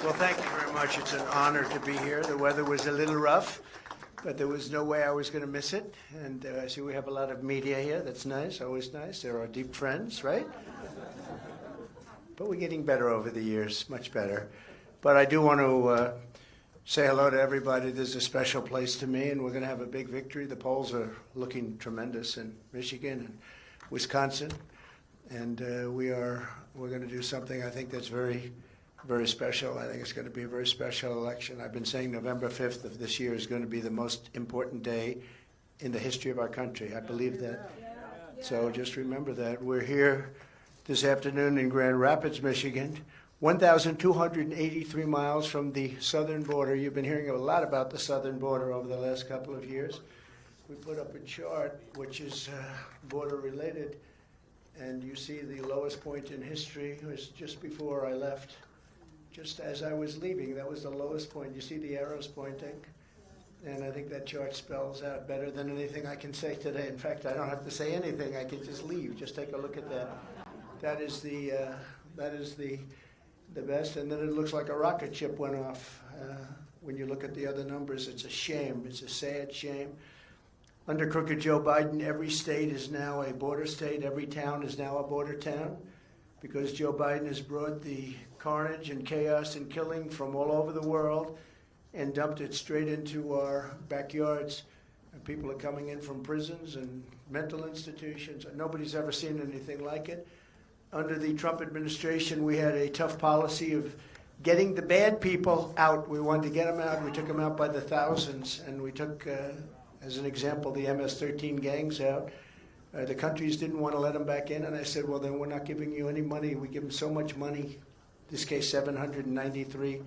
Well, thank you very much. It's an honor to be here. The weather was a little rough, but there was no way I was going to miss it. And I see we have a lot of media here. That's nice, always nice. They're our deep friends, right? But we're getting better over the years, much better. But I do want to say hello to everybody. There's a special place to me, and we're going to have a big victory. The polls are looking tremendous in Michigan and Wisconsin, and we're going to do something I think that's very, very special. I think it's going to be a very special election. I've been saying November 5th of this year is going to be the most important day in the history of our country. I believe that. So just remember that. We're here this afternoon in Grand Rapids, Michigan, 1,283 miles from the southern border. You've been hearing a lot about the southern border over the last couple of years. We put up a chart which is border related, and you see the lowest point in history was just before I left. Just as I was leaving, that was the lowest point. You see the arrows pointing? And I think that chart spells out better than anything I can say today. In fact, I don't have to say anything. I can just leave. Just take a look at that. That is the best. And then it looks like a rocket ship went off. When you look at the other numbers, it's a shame. It's a sad shame. Under crooked Joe Biden, every state is now a border state. Every town is now a border town, because Joe Biden has brought the carnage and chaos and killing from all over the world and dumped it straight into our backyards. And people are coming in from prisons and mental institutions. Nobody's ever seen anything like it. Under the Trump administration, we had a tough policy of getting the bad people out. We wanted to get them out. We took them out by the thousands, and we took, as an example, the MS-13 gangs out. The countries didn't want to let them back in, and I said, well, then we're not giving you any money. We give them so much money, in this case, $793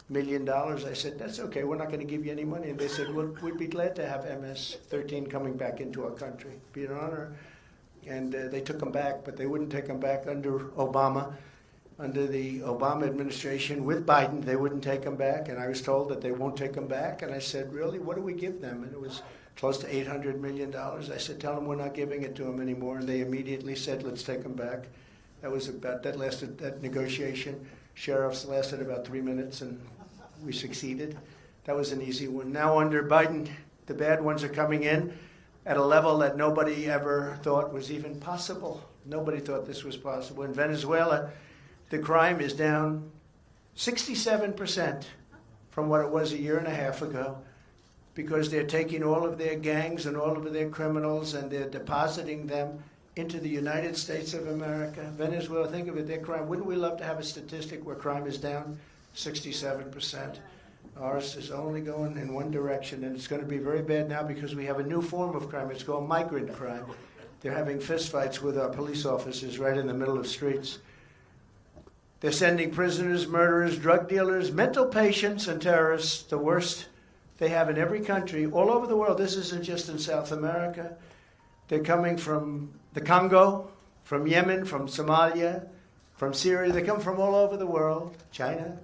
million. I said, that's okay. We're not going to give you any money. And they said, well, we'd be glad to have MS-13 coming back into our country. It'd be an honor. And they took them back, but they wouldn't take them back under Obama. Under the Obama administration with Biden, they wouldn't take them back. And I was told that they won't take them back. And I said, really, what do we give them? And it was close to $800 million. I said, tell them we're not giving it to them anymore. And they immediately said, let's take them back. That negotiation, sheriffs lasted about 3 minutes, and we succeeded. That was an easy one. Now under Biden, the bad ones are coming in at a level that nobody ever thought was even possible. Nobody thought this was possible. In Venezuela, the crime is down 67% from what it was a year and a half ago, because they're taking all of their gangs and all of their criminals and they're depositing them into the United States of America. Venezuela, think of it, their crime. Wouldn't we love to have a statistic where crime is down 67%? Ours is only going in one direction, and it's going to be very bad now because we have a new form of crime. It's called migrant crime. They're having fistfights with our police officers right in the middle of streets. They're sending prisoners, murderers, drug dealers, mental patients, and terrorists, the worst they have in every country, all over the world. This isn't just in South America. They're coming from the Congo, from Yemen, from Somalia, from Syria. They come from all over the world, China.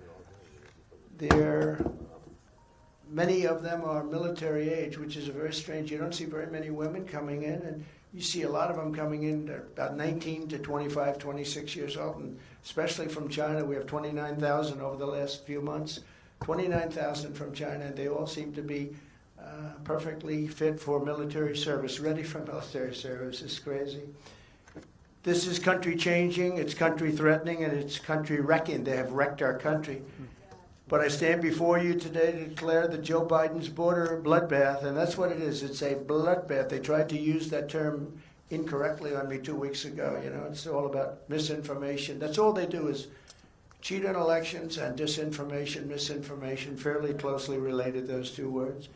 Many of them are military age, which is very strange. You don't see very many women coming in, and you see a lot of them coming in about 19 to 25, 26 years old, and especially from China. We have 29,000 over the last few months, 29,000 from China, and they all seem to be perfectly fit for military service, ready for military service. It's crazy. This is country changing, it's country threatening, and it's country wrecking. They have wrecked our country. But I stand before you today to declare that Joe Biden's border bloodbath, and that's what it is. It's a bloodbath. They tried to use that term incorrectly on me 2 weeks ago. You know, it's all about misinformation. That's all they do is cheat on elections and disinformation, misinformation, fairly closely related, those two words.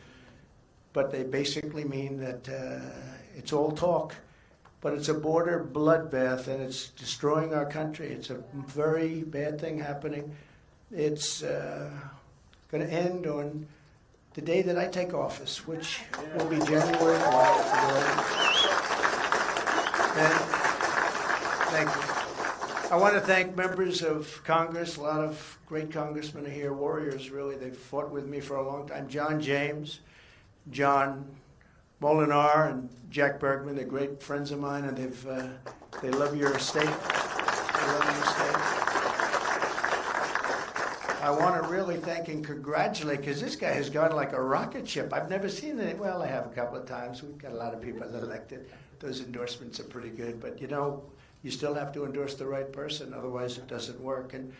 But they basically mean that it's all talk. But it's a border bloodbath, and it's destroying our country. It's a very bad thing happening. It's going to end on the day that I take office, which will be January 1st. And thank you. I want to thank members of Congress. A lot of great congressmen are here, warriors, really. They've fought with me for a long time. John James, John Molinar, and Jack Bergman, they're great friends of mine, and they love your state. They love your state. I want to really thank and congratulate, because this guy has gone like a rocket ship. I've never seen it. Well, I have a couple of times. We've got a lot of people elected. Those endorsements are pretty good. But, you know, you still have to endorse the right person. Otherwise, it doesn't work. And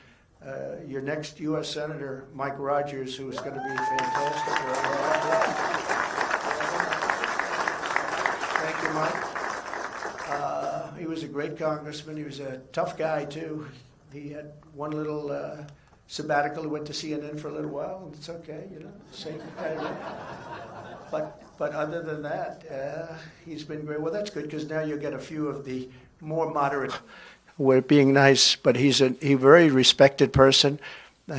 your next U.S. Senator, Mike Rogers, who is going to be fantastic. Thank you, Mike. He was a great congressman. He was a tough guy, too. He had one little sabbatical. He went to CNN for a little while, and it's okay, you know, same kind of. But other than that, he's been great. Well, that's good, because now you'll get a few of the more moderate. We're being nice, but he's a very respected person.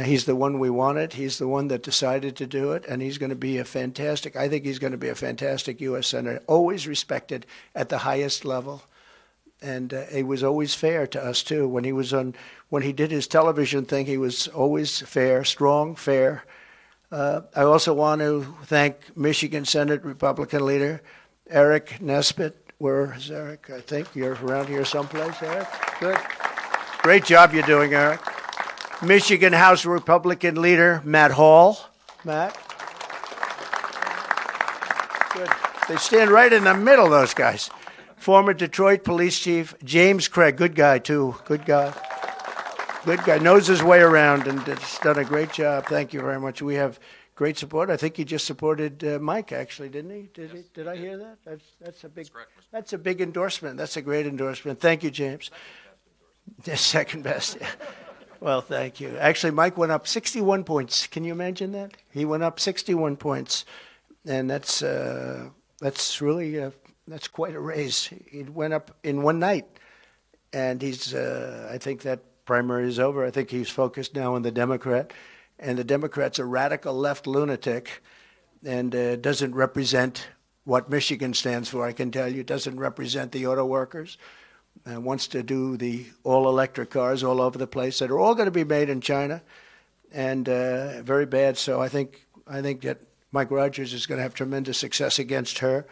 He's the one we wanted. He's the one that decided to do it, and he's going to be I think he's going to be a fantastic U.S. Senator, always respected at the highest level. And he was always fair to us, too. When he did his television thing, he was always fair, strong, fair. I also want to thank Michigan Senate Republican leader Eric Nesbitt. Where is Eric? I think you're around here someplace, Eric. Good. Great job you're doing, Eric. Michigan House Republican leader Matt Hall. Matt. Good. They stand right in the middle, those guys. Former Detroit Police Chief James Craig, good guy too, good guy. Good guy, knows his way around and has done a great job. Thank you very much. We have great support. I think he just supported Mike, actually, didn't he? Did I hear that? That's a big endorsement. That's a great endorsement. Thank you, James. Second best. Yeah. Well, thank you. Actually, Mike went up 61 points. Can you imagine that? He went up 61 points, and that's really. That's quite a raise. He went up in one night, and I think that primary is over. I think he's focused now on the Democrat, and the Democrat's a radical left lunatic and doesn't represent what Michigan stands for, I can tell you. Doesn't represent the auto workers, and wants to do the all-electric cars all over the place that are all going to be made in China, and very bad. So I think that Mike Rogers is going to have tremendous success against her.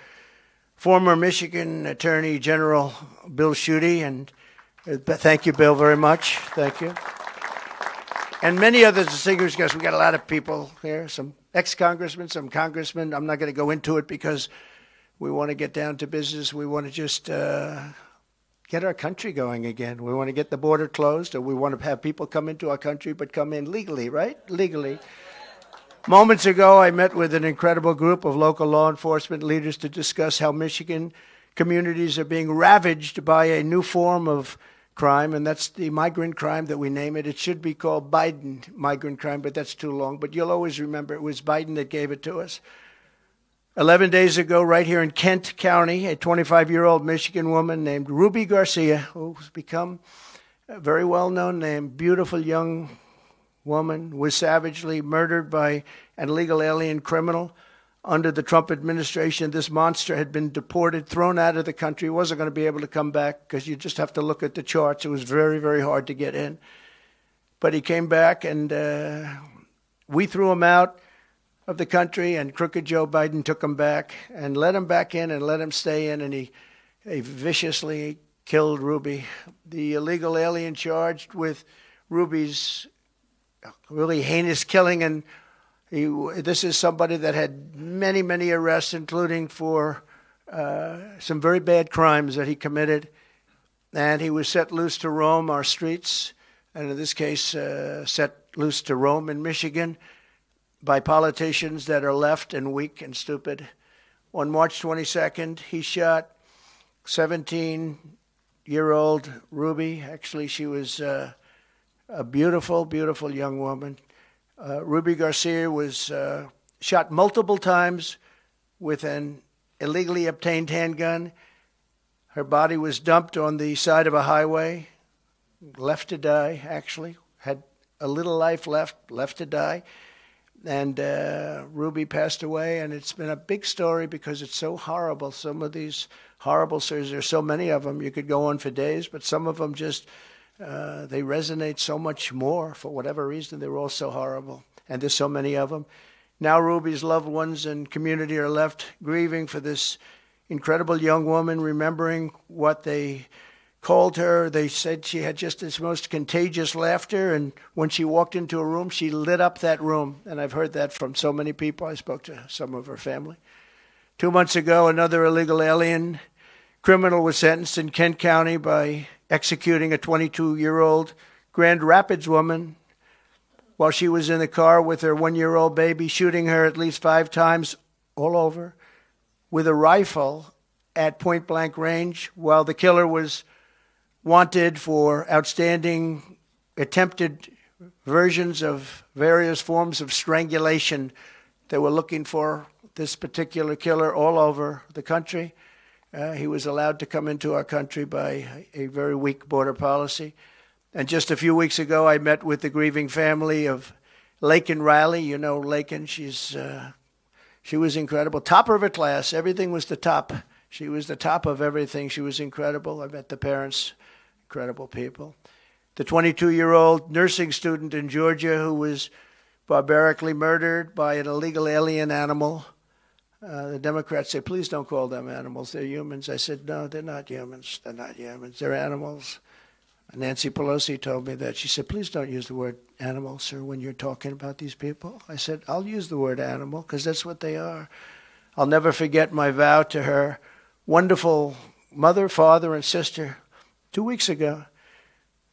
Former Michigan Attorney General Bill Schuette, and thank you, Bill, very much. Thank you. And many other distinguished guests. We got a lot of people here, some ex-congressmen, some congressmen. I'm not going to go into it because we want to get down to business. We want to just get our country going again. We want to get the border closed, or we want to have people come into our country but come in legally, right? Legally. Moments ago, I met with an incredible group of local law enforcement leaders to discuss how Michigan communities are being ravaged by a new form of crime, and that's the migrant crime that we name it. It should be called Biden migrant crime, but that's too long. But you'll always remember it was Biden that gave it to us. 11 days ago, right here in Kent County, a 25-year-old Michigan woman named Ruby Garcia, who's become a very well-known name, beautiful young woman, was savagely murdered by an illegal alien criminal. Under the Trump administration, this monster had been deported, thrown out of the country, wasn't going to be able to come back because you just have to look at the charts. It was very, very hard to get in. But he came back, and we threw him out of the country, and crooked Joe Biden took him back and let him back in and let him stay in, and he viciously killed Ruby. The illegal alien charged with Ruby's really heinous killing, and this is somebody that had many, many arrests, including for some very bad crimes that he committed. And he was set loose to roam our streets, and in this case, set loose to roam in Michigan by politicians that are left and weak and stupid. On March 22nd, he shot 17-year-old Ruby. Actually, she was a beautiful, beautiful young woman. Ruby Garcia was shot multiple times with an illegally obtained handgun. Her body was dumped on the side of a highway, left to die, actually. Had a little life left to die. And Ruby passed away, and it's been a big story because it's so horrible. Some of these horrible stories, there's so many of them, you could go on for days, but some of them just, they resonate so much more for whatever reason. They're all so horrible, and there's so many of them. Now Ruby's loved ones and community are left grieving for this incredible young woman, remembering what they called her. They said she had just this most contagious laughter, and when she walked into a room, she lit up that room. And I've heard that from so many people. I spoke to some of her family. 2 months ago, another illegal alien criminal was sentenced in Kent County by executing a 22-year-old Grand Rapids woman while she was in the car with her 1-year-old baby, shooting her at least 5 times all over with a rifle at point-blank range, while the killer was wanted for outstanding attempted versions of various forms of strangulation. They were looking for this particular killer all over the country. He was allowed to come into our country by a very weak border policy. And just a few weeks ago, I met with the grieving family of Laken Riley. You know Laken, she was incredible. Top of her class, everything was the top. She was the top of everything. She was incredible. I met the parents, incredible people. The 22-year-old nursing student in Georgia who was barbarically murdered by an illegal alien animal. The Democrats say, please don't call them animals. They're humans. I said, no, they're not humans. They're not humans. They're animals. Nancy Pelosi told me that. She said, please don't use the word animal, sir, when you're talking about these people. I said, I'll use the word animal because that's what they are. I'll never forget my vow to her wonderful mother, father, and sister 2 weeks ago.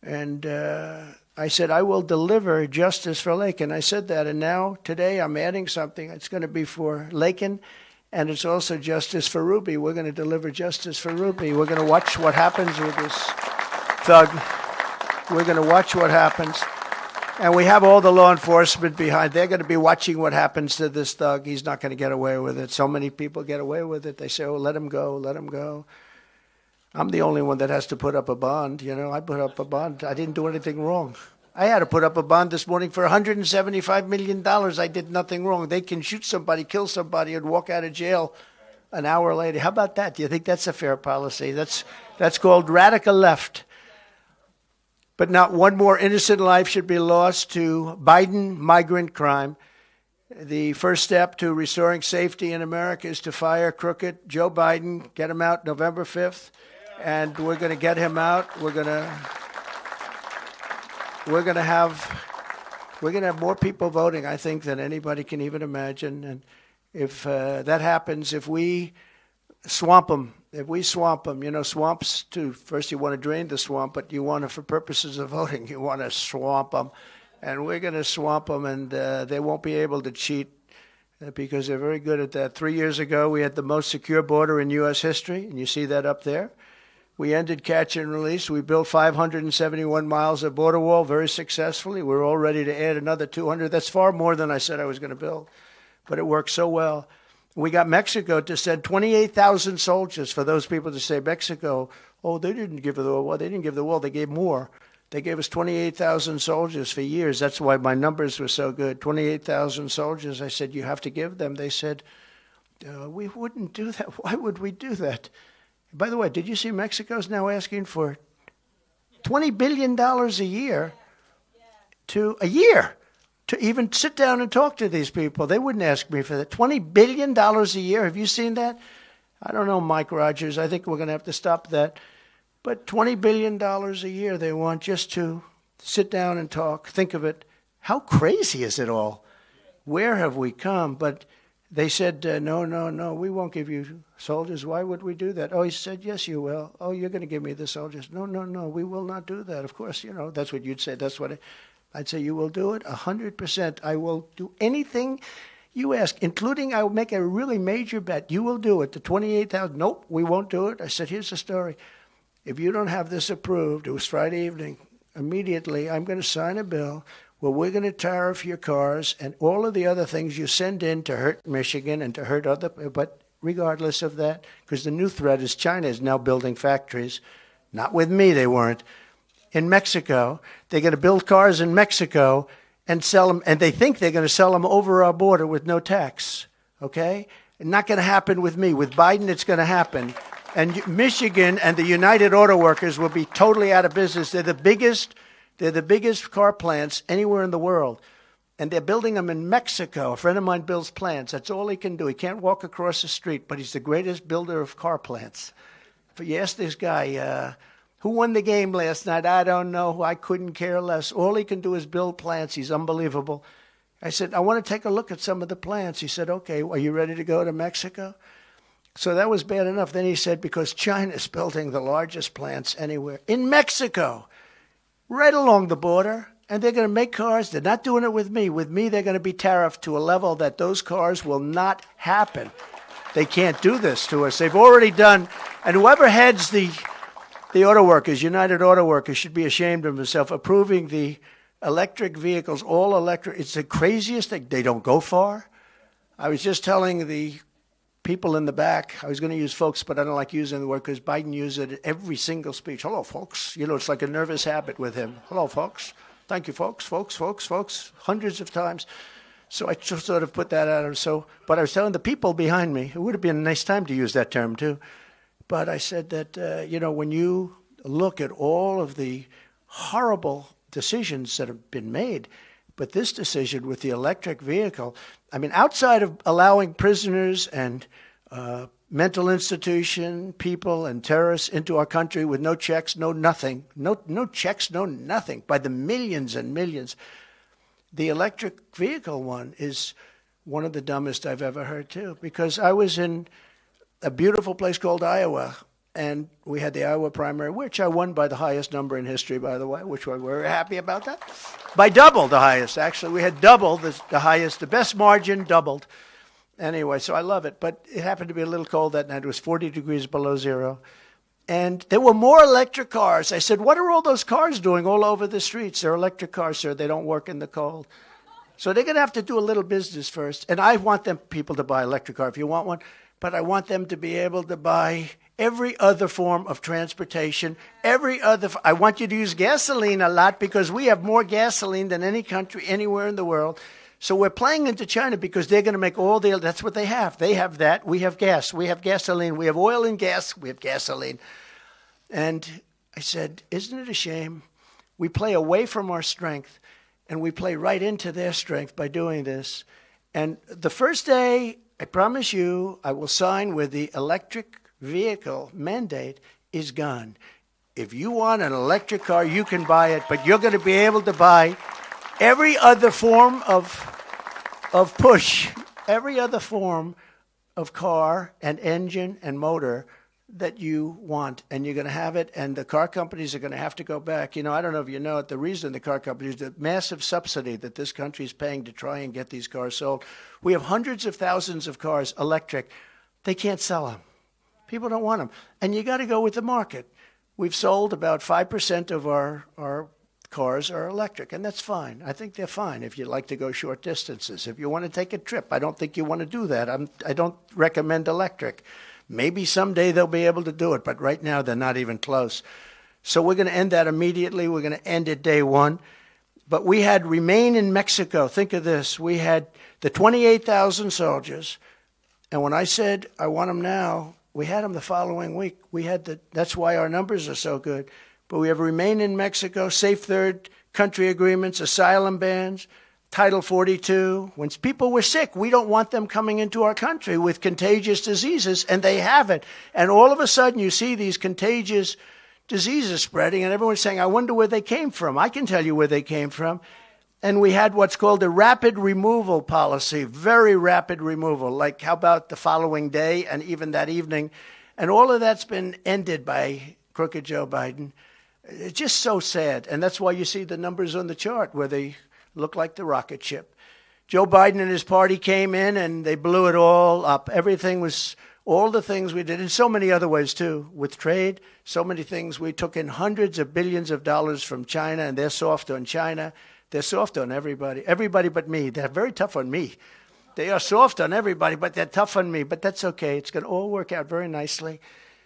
And I said, I will deliver justice for Laken. I said that, and now, today, I'm adding something. It's going to be for Laken, and it's also justice for Ruby. We're going to deliver justice for Ruby. We're going to watch what happens with this thug. We're going to watch what happens. And we have all the law enforcement behind. They're going to be watching what happens to this thug. He's not going to get away with it. So many people get away with it. They say, oh, let him go, let him go. I'm the only one that has to put up a bond. You know, I put up a bond. I didn't do anything wrong. I had to put up a bond this morning for $175 million. I did nothing wrong. They can shoot somebody, kill somebody, and walk out of jail an hour later. How about that? Do you think that's a fair policy? That's called radical left. But not one more innocent life should be lost to Biden migrant crime. The first step to restoring safety in America is to fire crooked Joe Biden, get him out November 5th, and we're going to get him out. We're going to have more people voting, I think, than anybody can even imagine. And if that happens, if we swamp them, you know, swamps too. First you want to drain the swamp, but you want to, for purposes of voting, you want to swamp them. And we're going to swamp them, and they won't be able to cheat because they're very good at that. 3 years ago, we had the most secure border in U.S. history, and you see that up there. We ended catch and release. We built 571 miles of border wall very successfully. We're all ready to add another 200. That's far more than I said I was going to build, but it worked so well. We got Mexico to send 28,000 soldiers for those people to say, Mexico, oh, they didn't give the wall. They didn't give the wall. They gave more. They gave us 28,000 soldiers for years. That's why my numbers were so good. 28,000 soldiers. I said, you have to give them. They said, we wouldn't do that. Why would we do that? By the way, did you see Mexico's now asking for $20 billion a year to even sit down and talk to these people? They wouldn't ask me for that. $20 billion a year. Have you seen that? I don't know, Mike Rogers. I think we're going to have to stop that. But $20 billion a year they want just to sit down and talk. Think of it. How crazy is it all? Where have we come? But they said, no, we won't give you soldiers. Why would we do that? Oh, he said, yes, you will. Oh, you're going to give me the soldiers. No, we will not do that. Of course, you know, that's what you'd say. That's what I'd say. You will do it 100%. I will do anything you ask, including I will make a really major bet. You will do it. The 28,000. Nope, we won't do it. I said, here's the story. If you don't have this approved, it was Friday evening, immediately I'm going to sign a bill where we're going to tariff your cars and all of the other things you send in to hurt Michigan and to hurt other, but regardless of that, because the new threat is China is now building factories. Not with me, they weren't. In Mexico, they're going to build cars in Mexico and sell them, and they think they're going to sell them over our border with no tax, okay? Not going to happen with me. With Biden, it's going to happen. And Michigan and the United Auto Workers will be totally out of business. They're the biggest car plants anywhere in the world. And they're building them in Mexico. A friend of mine builds plants. That's all he can do. He can't walk across the street, but he's the greatest builder of car plants. If you ask this guy, Who won the game last night? I don't know. I couldn't care less. All he can do is build plants. He's unbelievable. I said, I want to take a look at some of the plants. He said, okay, are you ready to go to Mexico? So that was bad enough. Then he said, because China is building the largest plants anywhere in Mexico, right along the border, and they're going to make cars. They're not doing it with me. With me, they're going to be tariffed to a level that those cars will not happen. They can't do this to us. They've already done, and whoever heads the auto workers, United Auto Workers, should be ashamed of himself, approving the electric vehicles, all electric. It's the craziest thing. They don't go far. I was just telling the people in the back, I was going to use folks, but I don't like using the word because Biden used it in every single speech. Hello, folks. You know, it's like a nervous habit with him. Hello, folks. Thank you, folks, folks, hundreds of times. So I just sort of put that out. So, but I was telling the people behind me, it would have been a nice time to use that term too. But I said that, when you look at all of the horrible decisions that have been made, but this decision with the electric vehicle, I mean, outside of allowing prisoners and mental institution people and terrorists into our country with no checks, no nothing, no checks, no nothing, by the millions and millions, the electric vehicle one is one of the dumbest I've ever heard too. Because I was in a beautiful place called Iowa, and we had the Iowa primary, which I won by the highest number in history, by the way, which we're very happy about that. By double the highest, actually. We had double the highest, the best margin, doubled. Anyway, so I love it. But it happened to be a little cold that night. It was 40 degrees below zero. And there were more electric cars. I said, what are all those cars doing all over the streets? They're electric cars, sir. They don't work in the cold. So they're going to have to do a little business first. And I want them people to buy electric car if you want one. But I want them to be able to buy every other form of transportation, I want you to use gasoline a lot because we have more gasoline than any country anywhere in the world. So we're playing into China because they're going to make that's what they have. They have that. We have gas. We have gasoline. We have oil and gas. We have gasoline. And I said, isn't it a shame? We play away from our strength and we play right into their strength by doing this. And the first day, I promise you, I will sign with the electric vehicle mandate is gone. If you want an electric car, you can buy it, but you're going to be able to buy every other form of push, every other form of car and engine and motor that you want, and you're going to have it, and the car companies are going to have to go back. I don't know if you know it, the reason the car companies, the massive subsidy that this country is paying to try and get these cars sold. We have hundreds of thousands of cars, electric. They can't sell them. People don't want them. And you got to go with the market. We've sold about 5% of our cars are electric, and that's fine. I think they're fine if you like to go short distances. If you want to take a trip, I don't think you want to do that. I don't recommend electric. Maybe someday they'll be able to do it, but right now they're not even close. So we're going to end that immediately. We're going to end it day one. But we had remain in Mexico. Think of this. We had the 28,000 soldiers, and when I said I want them now, we had them the following week. That's why our numbers are so good. But we have remain in Mexico, safe third country agreements, asylum bans, Title 42. When people were sick, we don't want them coming into our country with contagious diseases, and they have it. And all of a sudden, you see these contagious diseases spreading, and everyone's saying, I wonder where they came from. I can tell you where they came from. And we had what's called a rapid removal policy, very rapid removal, like how about the following day and even that evening. And all of that's been ended by crooked Joe Biden. It's just so sad. And that's why you see the numbers on the chart where they look like the rocket ship. Joe Biden and his party came in and they blew it all up. Everything was, all the things we did, in so many other ways too, with trade, so many things. We took in hundreds of billions of dollars from China, and they're soft on China. They're soft on everybody but me. They're very tough on me. They are soft on everybody, but they're tough on me. But that's okay. It's going to all work out very nicely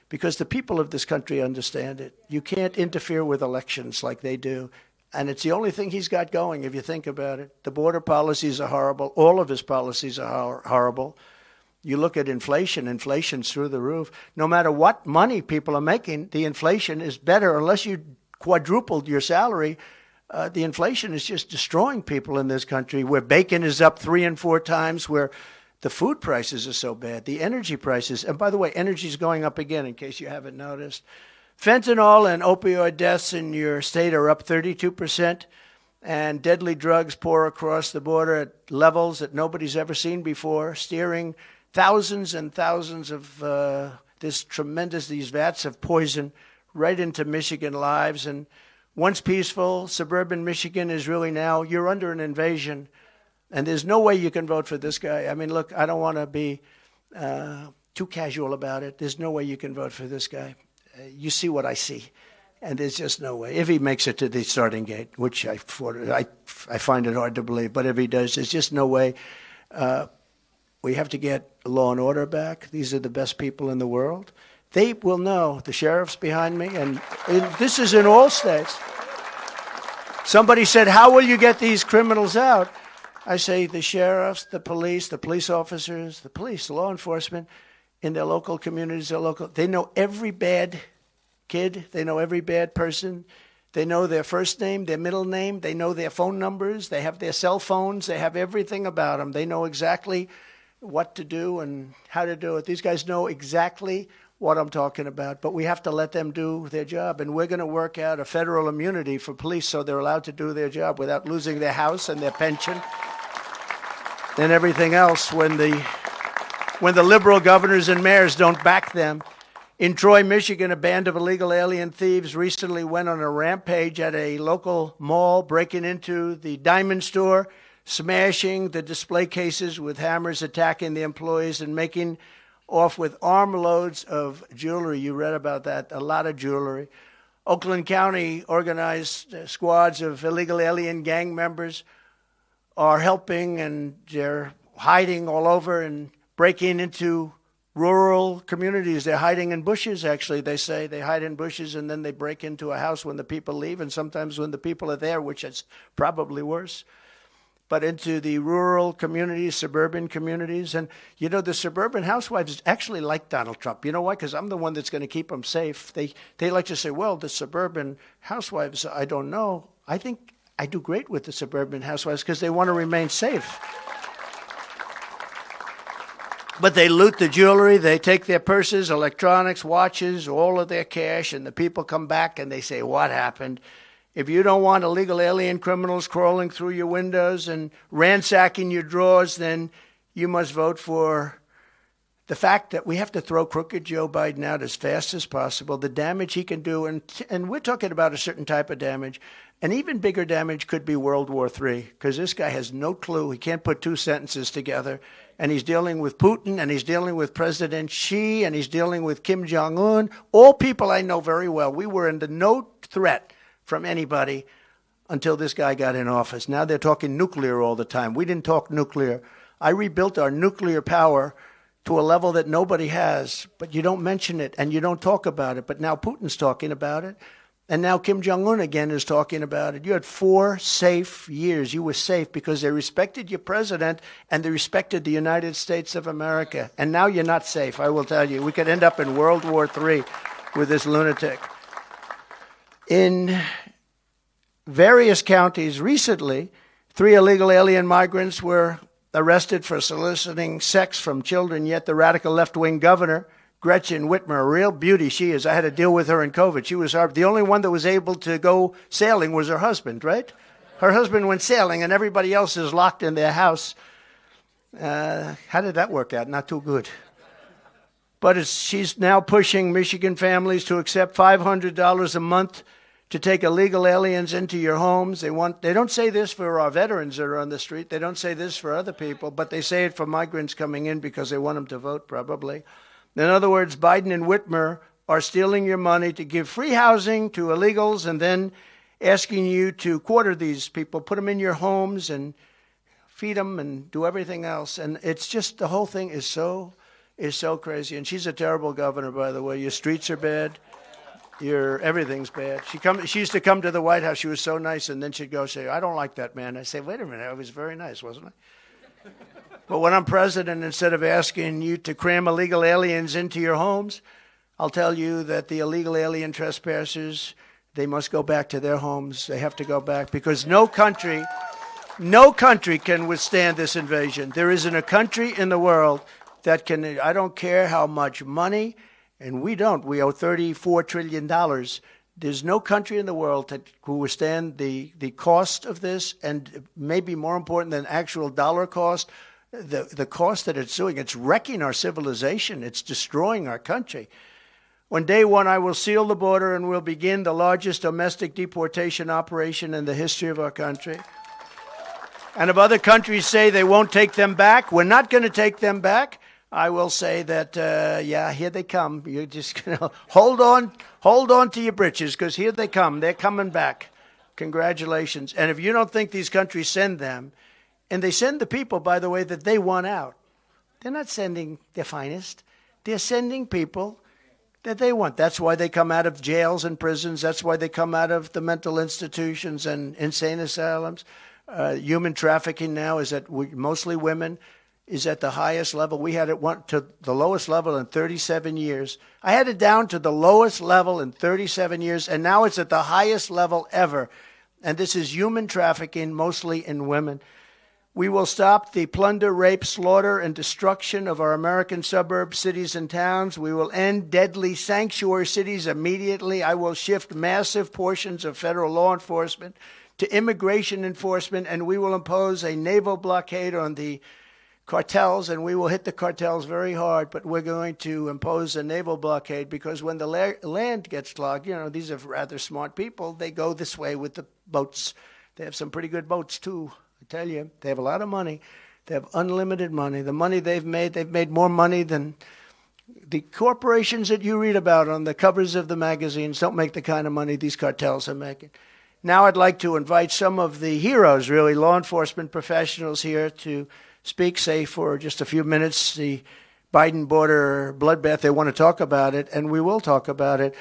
because the people of this country understand it. You can't interfere with elections like they do. And it's the only thing he's got going, if you think about it. The border policies are horrible. All of his policies are horrible. You look at inflation, inflation's through the roof. No matter what money people are making, the inflation is better. Unless you quadrupled your salary, the inflation is just destroying people in this country, where bacon is up 3 and 4 times, where the food prices are so bad, the energy prices. And by the way, energy is going up again, in case you haven't noticed. Fentanyl and opioid deaths in your state are up 32%, and deadly drugs pour across the border at levels that nobody's ever seen before, steering thousands and thousands of these vats of poison right into Michigan lives. And once peaceful, suburban Michigan is really now, you're under an invasion, and there's no way you can vote for this guy. I mean, look, I don't want to be too casual about it. There's no way you can vote for this guy. You see what I see, and there's just no way. If he makes it to the starting gate, which I find it hard to believe, but if he does, there's just no way. We have to get law and order back. These are the best people in the world. They will know. The sheriff's behind me, and this is in all states. Somebody said, how will you get these criminals out? I say the sheriffs, the police officers, the police, law enforcement, in their local communities, they know every bad kid. They know every bad person. They know their first name, their middle name. They know their phone numbers. They have their cell phones. They have everything about them. They know exactly what to do and how to do it. These guys know exactly what I'm talking about, but we have to let them do their job. And we're going to work out a federal immunity for police so they're allowed to do their job without losing their house and their pension and everything else when the liberal governors and mayors don't back them. In Troy, Michigan, a band of illegal alien thieves recently went on a rampage at a local mall, breaking into the diamond store, smashing the display cases with hammers, attacking the employees, and making off with armloads of jewelry. You read about that, a lot of jewelry. Oakland County organized squads of illegal alien gang members are helping, and they're hiding all over and breaking into rural communities. They're hiding in bushes, actually. They say they hide in bushes, and then they break into a house when the people leave, and sometimes when the people are there, which is probably worse. But into the rural communities, suburban communities. And, you know, the suburban housewives actually like Donald Trump. You know why? Because I'm the one that's going to keep them safe. They like to say, well, the suburban housewives, I don't know. I think I do great with the suburban housewives because they want to remain safe. But they loot the jewelry, they take their purses, electronics, watches, all of their cash, and the people come back and they say, what happened? If you don't want illegal alien criminals crawling through your windows and ransacking your drawers, then you must vote for the fact that we have to throw crooked Joe Biden out as fast as possible, the damage he can do, and we're talking about a certain type of damage. An even bigger damage could be World War III, because this guy has no clue. He can't put two sentences together. And he's dealing with Putin, and he's dealing with President Xi, and he's dealing with Kim Jong-un, all people I know very well. We were under no threat from anybody until this guy got in office. Now they're talking nuclear all the time. We didn't talk nuclear. I rebuilt our nuclear power to a level that nobody has, but you don't mention it and you don't talk about it. But now Putin's talking about it, and now Kim Jong-un again is talking about it. You had 4 safe years. You were safe because they respected your president and they respected the United States of America. And now you're not safe, I will tell you. We could end up in World War III with this lunatic. In various counties recently, 3 illegal alien migrants were arrested for soliciting sex from children, yet the radical left-wing governor, Gretchen Whitmer, a real beauty she is. I had to deal with her in COVID. She was the only one that was able to go sailing was her husband, right? Her husband went sailing and everybody else is locked in their house. How did that work out? Not too good. But she's now pushing Michigan families to accept $500 a month to take illegal aliens into your homes. They don't say this for our veterans that are on the street. They don't say this for other people, but they say it for migrants coming in because they want them to vote, probably. In other words, Biden and Whitmer are stealing your money to give free housing to illegals and then asking you to quarter these people, put them in your homes and feed them and do everything else. And it's just, the whole thing is so crazy. And she's a terrible governor, by the way. Your streets are bad. Everything's bad. She used to come to the White House. She was so nice, and then she'd go say, I don't like that man. I say, wait a minute, I was very nice, wasn't I? But when I'm president, instead of asking you to cram illegal aliens into your homes, I'll tell you that the illegal alien trespassers, they must go back to their homes. They have to go back because no country can withstand this invasion. There isn't a country in the world that can, I don't care how much money And we don't. We owe $34 trillion. There's no country in the world that will withstand the cost of this, and maybe more important than actual dollar cost, the cost that it's doing. It's wrecking our civilization. It's destroying our country. On day one, I will seal the border and we'll begin the largest domestic deportation operation in the history of our country. And if other countries say they won't take them back, we're not going to take them back. I will say that, yeah, here they come. You're just going to hold on to your britches, because here they come. They're coming back. Congratulations. And if you don't think these countries send them, and they send the people, by the way, that they want out, they're not sending their finest. They're sending people that they want. That's why they come out of jails and prisons. That's why they come out of the mental institutions and insane asylums. Human trafficking now is at mostly women, is at the highest level. We had it to the lowest level in 37 years. I had it down to the lowest level in 37 years, and now it's at the highest level ever. And this is human trafficking, mostly in women. We will stop the plunder, rape, slaughter, and destruction of our American suburbs, cities, and towns. We will end deadly sanctuary cities immediately. I will shift massive portions of federal law enforcement to immigration enforcement, and we will impose a naval blockade on the cartels, and we will hit the cartels very hard, but we're going to impose a naval blockade, because when the land gets clogged, these are rather smart people. They go this way with the boats. They have some pretty good boats, too. I tell you, they have a lot of money. They have unlimited money. The money they've made more money than the corporations that you read about on the covers of the magazines. Don't make the kind of money these cartels are making. Now I'd like to invite some of the heroes, really, law enforcement professionals here to speak, say, for just a few minutes, the Biden border bloodbath. They want to talk about it, and we will talk about it.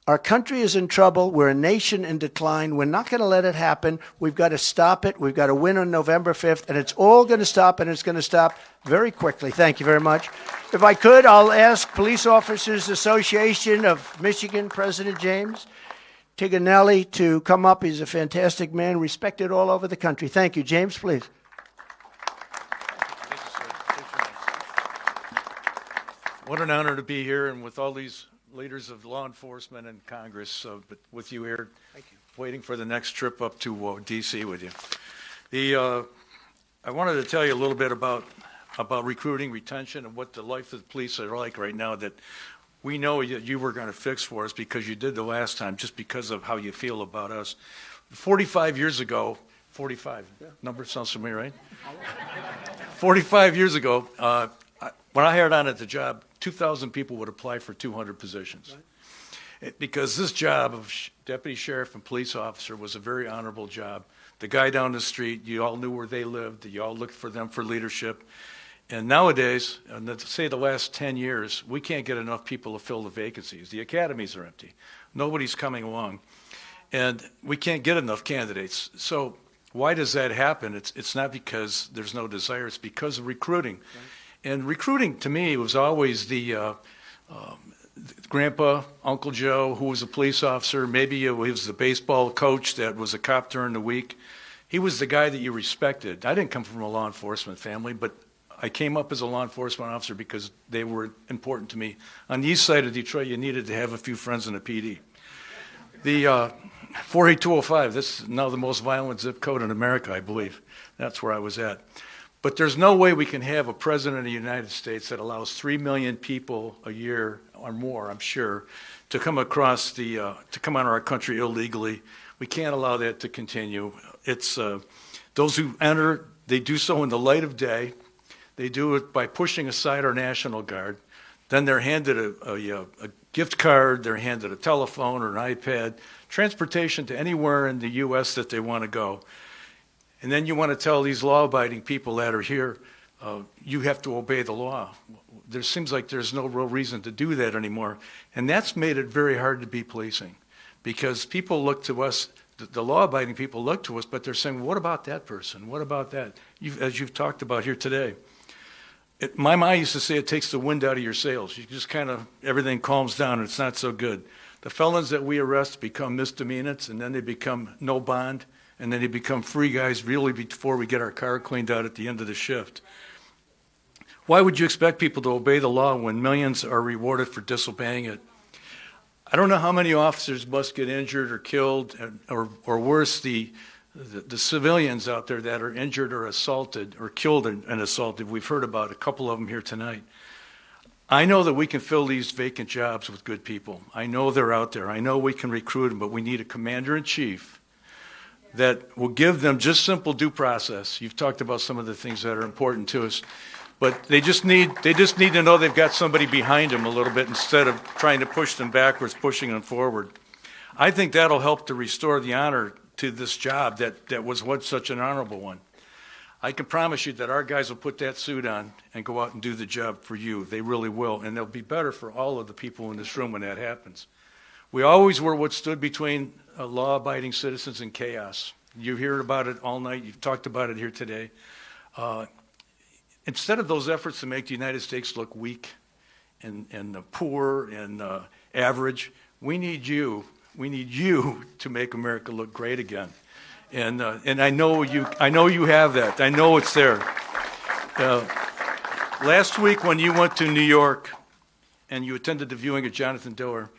Our country is in trouble. We're a nation in decline. We're not going to let it happen. We've got to stop it. We've got to win on November 5th, and it's all going to stop, and it's going to stop very quickly. Thank you very much. If I could, I'll ask Police Officers Association of Michigan, President James Tiganelli, to come up. He's a fantastic man, respected all over the country. Thank you. James, please. What an honor to be here, and with all these leaders of law enforcement and Congress, but with you here. Thank you. Waiting for the next trip up to D.C. with you. I wanted to tell you a little bit about recruiting, retention, and what the life of the police are like right now, that we know you were going to fix for us, because you did the last time, just because of how you feel about us. 45 years ago, 45, yeah. Number sounds familiar, right? 45 years ago, when I hired on at the job, 2,000 people would apply for 200 positions. Right. Because this job of deputy sheriff and police officer was a very honorable job. The guy down the street, you all knew where they lived. You all looked for them for leadership. And nowadays, and say the last 10 years, we can't get enough people to fill the vacancies. The academies are empty. Nobody's coming along. And we can't get enough candidates. So why does that happen? It's not because there's no desire. It's because of recruiting. Right. And recruiting, to me, was always the grandpa, Uncle Joe, who was a police officer. Maybe he was the baseball coach that was a cop during the week. He was the guy that you respected. I didn't come from a law enforcement family, but I came up as a law enforcement officer because they were important to me. On the east side of Detroit, you needed to have a few friends in the PD. The 48205, this is now the most violent zip code in America, I believe. That's where I was at. But there's no way we can have a president of the United States that allows 3 million people a year or more, I'm sure, to come across to come on our country illegally. We can't allow that to continue. It's those who enter, they do so in the light of day. They do it by pushing aside our National Guard. Then they're handed a gift card, they're handed a telephone or an iPad, transportation to anywhere in the U.S. that they want to go. And then you want to tell these law-abiding people that are here, you have to obey the law. There seems like there's no real reason to do that anymore. And that's made it very hard to be policing, because people look to us, the law-abiding people look to us, but they're saying, what about that person? What about that? As you've talked about here today. My mom used to say it takes the wind out of your sails. You just kind of, everything calms down and it's not so good. The felons that we arrest become misdemeanors, and then they become no bond, and then they become free guys really before we get our car cleaned out at the end of the shift. Why would you expect people to obey the law when millions are rewarded for disobeying it? I don't know how many officers must get injured or killed, or worse, the civilians out there that are injured or assaulted or killed and assaulted. We've heard about a couple of them here tonight. I know that we can fill these vacant jobs with good people. I know they're out there. I know we can recruit them, but we need a commander-in-chief that will give them just simple due process. You've talked about some of the things that are important to us, but they just need to know they've got somebody behind them a little bit instead of trying to push them backwards, pushing them forward. I think that'll help to restore the honor to this job that was once such an honorable one. I can promise you that our guys will put that suit on and go out and do the job for you. They really will, and they'll be better for all of the people in this room when that happens. We always were what stood between law-abiding citizens and chaos. You hear about it all night. You've talked about it here today. Instead of those efforts to make the United States look weak and poor and average, we need you. We need you to make America look great again. And I know you have that. I know it's there. Last week when you went to New York and you attended the viewing of Jonathan Diller,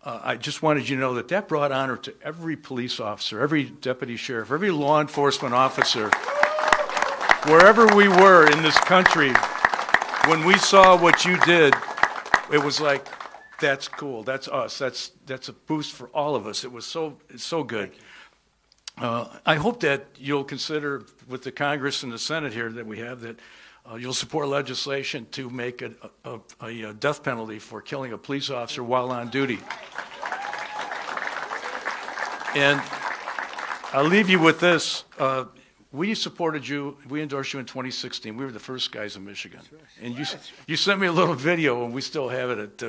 I just wanted you to know that brought honor to every police officer, every deputy sheriff, every law enforcement officer, wherever we were in this country. When we saw what you did, it was like, that's cool. That's us. That's a boost for all of us. It's so good. I hope that you'll consider with the Congress and the Senate here that we have that you'll support legislation to make a death penalty for killing a police officer while on duty. And I'll leave you with this. We supported you. We endorsed you in 2016. We were the first guys in Michigan. And you sent me a little video, and we still have it.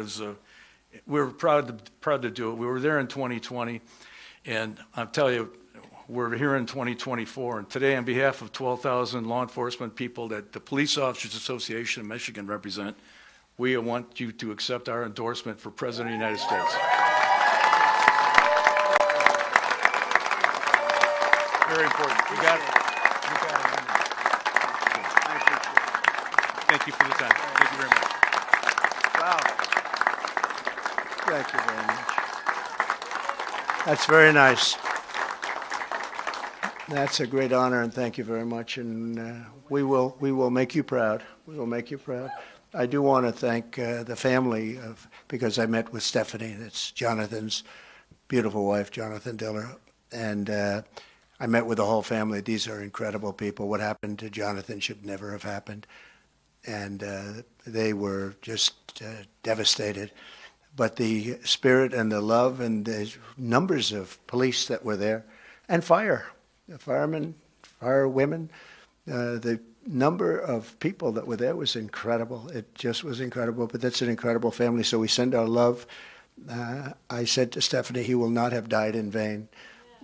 We were proud to do it. We were there in 2020, and I'll tell you, we're here in 2024, and today, on behalf of 12,000 law enforcement people that the Police Officers Association of Michigan represent, we want you to accept our endorsement for President of the United States. Very important. You got it. Thank you for the time. Thank you very much. Wow. Thank you very much. That's very nice. That's a great honor, and thank you very much. And we will make you proud. We will make you proud. I do want to thank the family because I met with Stephanie. That's Jonathan's beautiful wife, Jonathan Diller, and I met with the whole family. These are incredible people. What happened to Jonathan should never have happened, and they were just devastated. But the spirit and the love and the numbers of police that were there, and firemen, firewomen, the number of people that were there was incredible. It just was incredible, but that's an incredible family, so we send our love. I said to Stephanie, he will not have died in vain.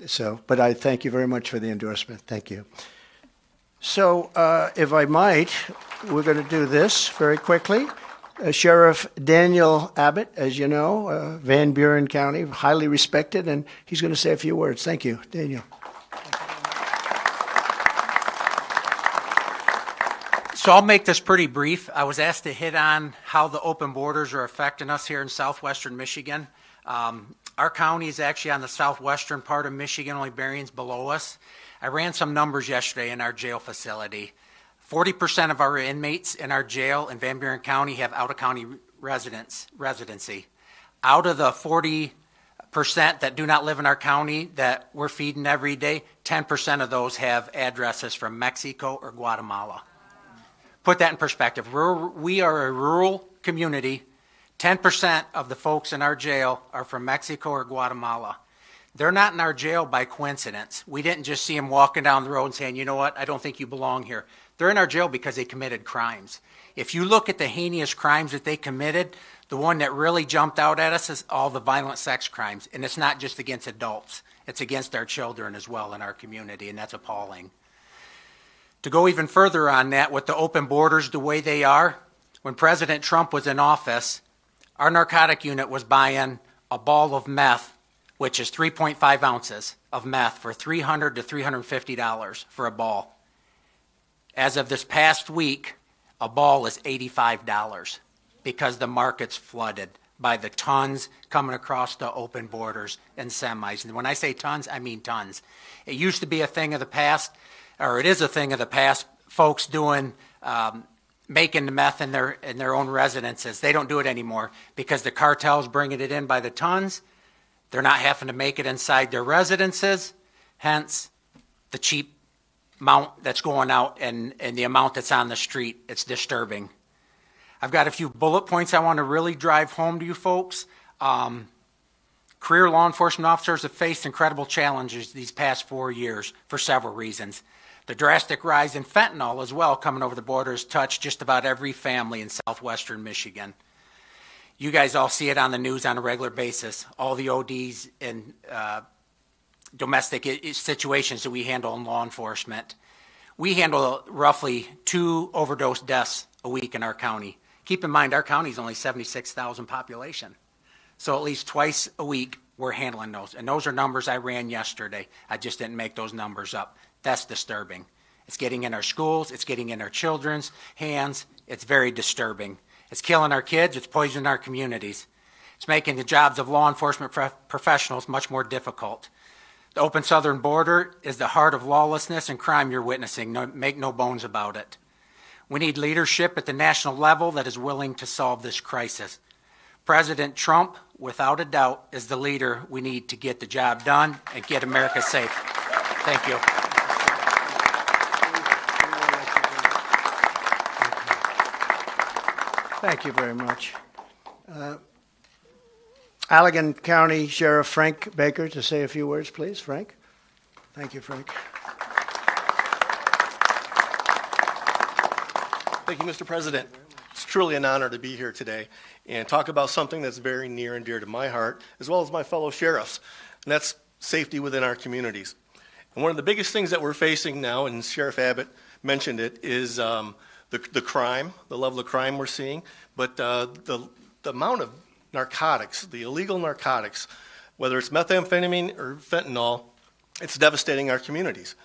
So, but I thank you very much for the endorsement. Thank you. So, if I might, we're going to do this very quickly. Sheriff Daniel Abbott, as you know, Van Buren County, highly respected, and he's going to say a few words. Thank you, Daniel. So I'll make this pretty brief. I was asked to hit on how the open borders are affecting us here in southwestern Michigan. Our county is actually on the southwestern part of Michigan, only Berrien's below us. I ran some numbers yesterday in our jail facility. 40% of our inmates in our jail in Van Buren County have out-of-county residency. Out of the 40% that do not live in our county that we're feeding every day, 10% of those have addresses from Mexico or Guatemala. Put that in perspective. We are a rural community. 10% of the folks in our jail are from Mexico or Guatemala. They're not in our jail by coincidence. We didn't just see them walking down the road and saying, you know what, I don't think you belong here. They're in our jail because they committed crimes. If you look at the heinous crimes that they committed, the one that really jumped out at us is all the violent sex crimes. And it's not just against adults. It's against our children as well in our community, and that's appalling. To go even further on that, with the open borders the way they are, when President Trump was in office, our narcotic unit was buying a ball of meth, which is 3.5 ounces of meth, for $300 to $350 for a ball. As of this past week, A ball is $85 because the market's flooded by the tons coming across the open borders and semis. And when I say tons, I mean tons. It used to be a thing of the past, or it is a thing of the past, folks doing, making the meth in their own residences. They don't do it anymore because the cartel's bringing it in by the tons. They're not having to make it inside their residences, hence the cheap amount that's going out and the amount that's on the street. It's disturbing. I've got a few bullet points I want to really drive home to you folks. Career law enforcement officers have faced incredible challenges these past 4 years for several reasons. The drastic rise in fentanyl as well coming over the border has touched just about every family in southwestern Michigan. You guys all see it on the news on a regular basis, all the ODs and domestic situations that we handle in law enforcement. We handle roughly 2 overdose deaths a week in our county. Keep in mind, our county is only 76,000 population. So at least twice a week, we're handling those. And those are numbers I ran yesterday. I just didn't make those numbers up. That's disturbing. It's getting in our schools. It's getting in our children's hands. It's very disturbing. It's killing our kids. It's poisoning our communities. It's making the jobs of law enforcement professionals much more difficult. The open southern border is the heart of lawlessness and crime you're witnessing. Make no bones about it. We need leadership at the national level that is willing to solve this crisis. President Trump, without a doubt, is the leader we need to get the job done and get America safe. Thank you. Thank you very much. Allegan County Sheriff Frank Baker to say a few words, please. Frank. Thank you, Frank. Thank you, Mr. President. It's truly an honor to be here today and talk about something that's very near and dear to my heart, as well as my fellow sheriffs, and that's safety within our communities. And one of the biggest things that we're facing now, and Sheriff Abbott mentioned it, is the crime, the level of crime we're seeing, but the amount of narcotics, the illegal narcotics, whether it's methamphetamine or fentanyl, it's devastating our communities.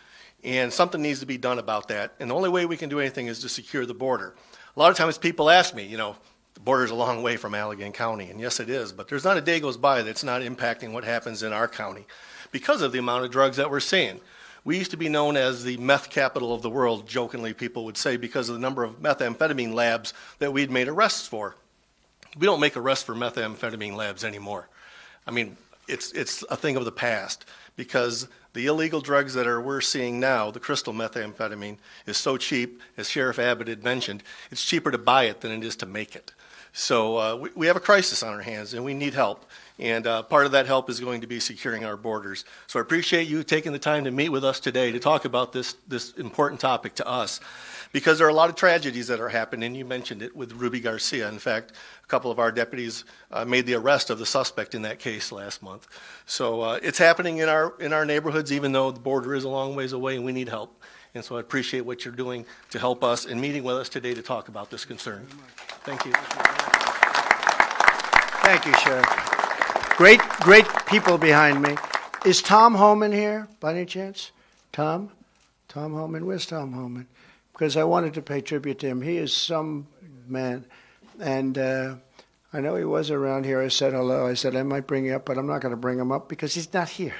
And something needs to be done about that. And the only way we can do anything is to secure the border. A lot of times people ask me, the border's a long way from Allegan County, and yes it is, but there's not a day goes by that's not impacting what happens in our county because of the amount of drugs that we're seeing. We used to be known as the meth capital of the world, jokingly people would say, because of the number of methamphetamine labs that we'd made arrests for. We don't make arrests for methamphetamine labs anymore. I mean, it's a thing of the past because the illegal drugs that we're seeing now, the crystal methamphetamine, is so cheap, as Sheriff Abbott had mentioned, it's cheaper to buy it than it is to make it. So we have a crisis on our hands and we need help. And part of that help is going to be securing our borders. So I appreciate you taking the time to meet with us today to talk about this important topic to us. Because there are a lot of tragedies that are happening. You mentioned it with Ruby Garcia. In fact, a couple of our deputies made the arrest of the suspect in that case last month. So it's happening in our neighborhoods, even though the border is a long ways away and we need help. And so I appreciate what you're doing to help us and meeting with us today to talk about this concern. Thank you. Thank you, Sheriff. Great people behind me. Is Tom Homan here, by any chance? Tom? Tom Homan? Where's Tom Homan? Because I wanted to pay tribute to him. He is some man. And I know he was around here. I said hello. I said I might bring you up, but I'm not going to bring him up because he's not here.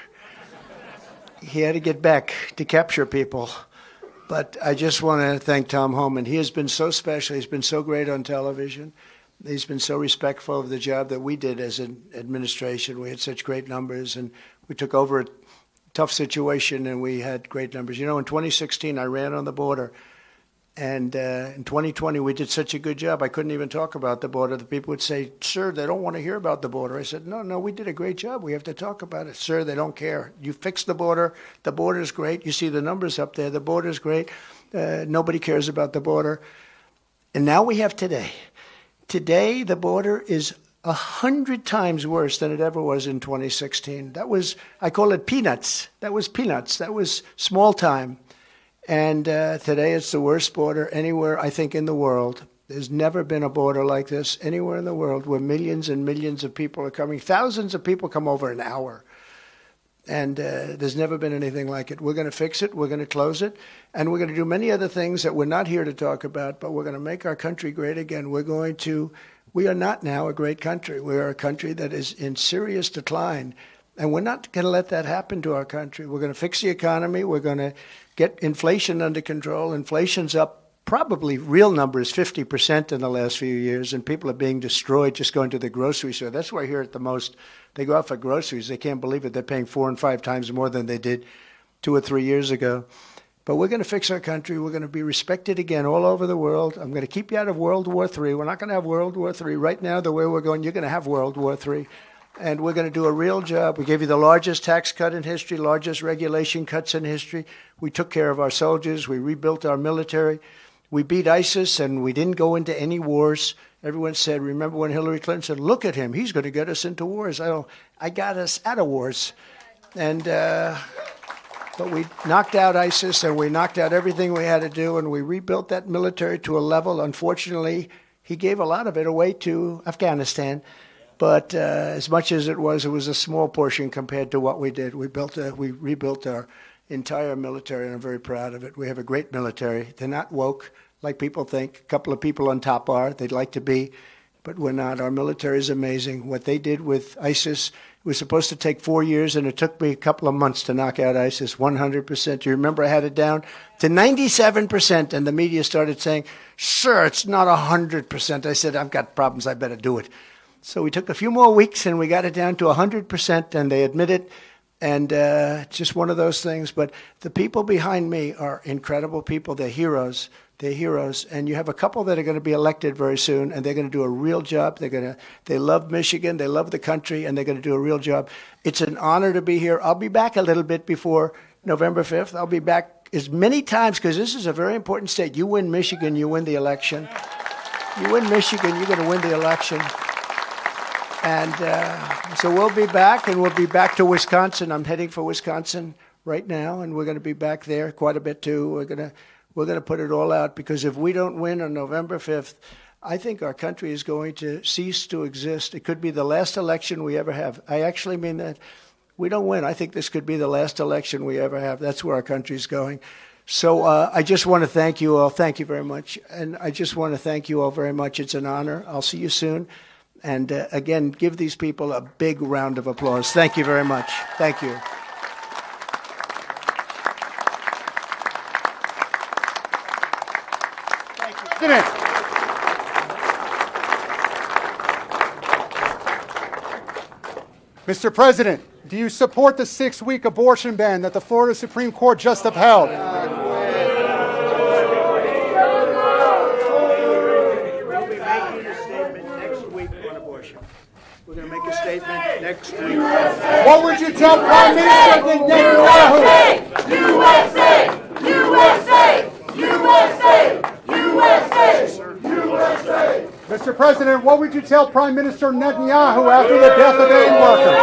He had to get back to capture people. But I just want to thank Tom Homan. He has been so special. He's been so great on television. He's been so respectful of the job that we did as an administration. We had such great numbers, and we took over a tough situation, and we had great numbers. In 2016, I ran on the border. And in 2020, we did such a good job, I couldn't even talk about the border. The people would say, sir, they don't want to hear about the border. I said, no, we did a great job. We have to talk about it. Sir, they don't care. You fixed the border. The border's great. You see the numbers up there. The border's great. Nobody cares about the border. And now we have today. Today, the border is 100 times worse than it ever was in 2016. I call it peanuts. That was peanuts. That was small time. And today it's the worst border anywhere, I think, in the world. There's never been a border like this anywhere in the world where millions and millions of people are coming. Thousands of people come over an hour. And there's never been anything like it. We're going to fix it. We're going to close it. And we're going to do many other things that we're not here to talk about, but we're going to make our country great again. We are not now a great country. We are a country that is in serious decline. And we're not going to let that happen to our country. We're going to fix the economy. We're going to get inflation under control. Inflation's up probably real numbers 50% in the last few years, and people are being destroyed just going to the grocery store. That's where I hear it the most. They go out for groceries. They can't believe it. They're paying 4 and 5 times more than they did 2 or 3 years ago. But we're going to fix our country. We're going to be respected again all over the world. I'm going to keep you out of World War III. We're not going to have World War III. Right now, the way we're going, you're going to have World War III. And we're going to do a real job. We gave you the largest tax cut in history, largest regulation cuts in history. We took care of our soldiers. We rebuilt our military. We beat ISIS, and we didn't go into any wars. Everyone said, remember when Hillary Clinton said, look at him, he's going to get us into wars. I got us out of wars. And but we knocked out ISIS, and we knocked out everything we had to do, and we rebuilt that military to a level. Unfortunately, he gave a lot of it away to Afghanistan. But as much as it was a small portion compared to what we did. We rebuilt our entire military, and I'm very proud of it. We have a great military. They're not woke like people think. A couple of people on top are. They'd like to be, but we're not. Our military is amazing. What they did with ISIS was supposed to take 4 years, and it took me a couple of months to knock out ISIS 100%. You remember I had it down to 97%, and the media started saying, sir, it's not 100%. I said, I've got problems. I better do it. So we took a few more weeks, and we got it down to 100%, and they admit it. And just one of those things. But the people behind me are incredible people. They're heroes. They're heroes. And you have a couple that are going to be elected very soon, and they're going to do a real job. They love Michigan. They love the country, and they're going to do a real job. It's an honor to be here. I'll be back a little bit before November 5th. I'll be back as many times because this is a very important state. You win Michigan, you win the election. You win Michigan, you're going to win the election. And so we'll be back, and we'll be back to Wisconsin. I'm heading for Wisconsin right now, and we're going to be back there quite a bit too. We're going to put it all out, because if we don't win on November 5th, I think our country is going to cease to exist. It could be the last election we ever have. I actually mean that. We don't win. I think this could be the last election we ever have. That's where our country's going. So I just want to thank you all. Thank you very much. And I just want to thank you all very much. It's an honor. I'll see you soon. And again, give these people a big round of applause. Thank you very much. Thank you. President. Mr. President, do you support the 6-week abortion ban that the Florida Supreme Court just upheld? We're going to make a statement next week. What would you tell Prime Minister Netanyahu? USA! USA! USA! USA! USA! Mr. President, what would you tell Prime Minister Netanyahu after the death of aid workers?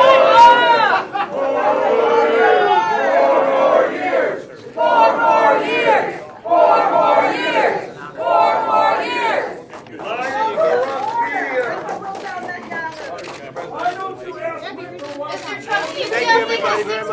4 more years! 4 more years! 4 more years! Mr. Trump, do you still think the